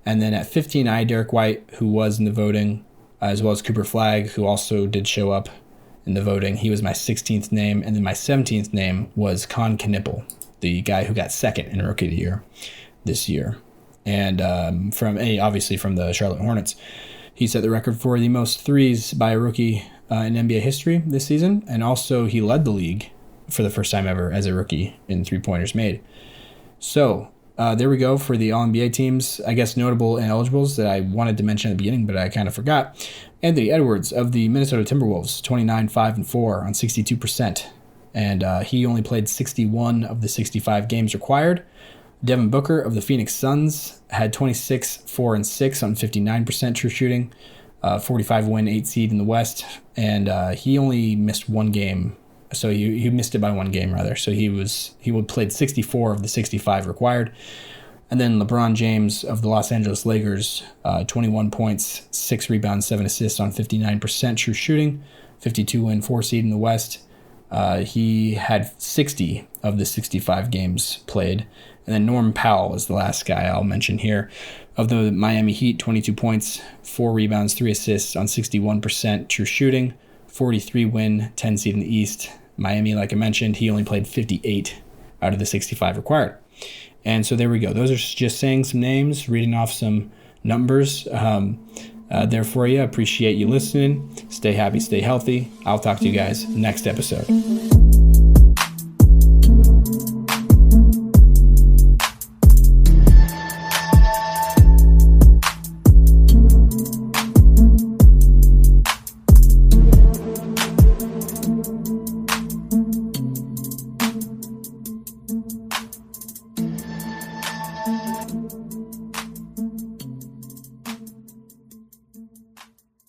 And then at 15, I had Derek White, who was in the voting, as well as Cooper Flagg, who also did show up in the voting. He was my 16th name. And then my 17th name was Con Knippel, the guy who got second in Rookie of the Year this year. And obviously from the Charlotte Hornets. He set the record for the most threes by a rookie in NBA history this season. And also he led the league for the first time ever as a rookie in three-pointers made. So there we go for the All-NBA teams. I guess notable and eligibles that I wanted to mention at the beginning, but I kind of forgot. Anthony Edwards of the Minnesota Timberwolves, 29-5-4 on 62%. And he only played 61 of the 65 games required. Devin Booker of the Phoenix Suns had 26-4-6 on 59% true shooting. 45-win, 8 seed in the West. And he only missed one game. So he missed it by one game, rather. So he played 64 of the 65 required. And then LeBron James of the Los Angeles Lakers, 21 points, 6 rebounds, 7 assists on 59% true shooting. 52-win, 4 seed in the West. He had 60 of the 65 games played. And then Norm Powell is the last guy I'll mention here. Of the Miami Heat, 22 points, 4 rebounds, 3 assists on 61% true shooting. 43-win, 10 seed in the East. Miami, like I mentioned, he only played 58 out of the 65 required. And so there we go. Those are just saying some names, reading off some numbers there for you. Appreciate you listening. Stay happy, stay healthy. I'll talk to you guys next episode.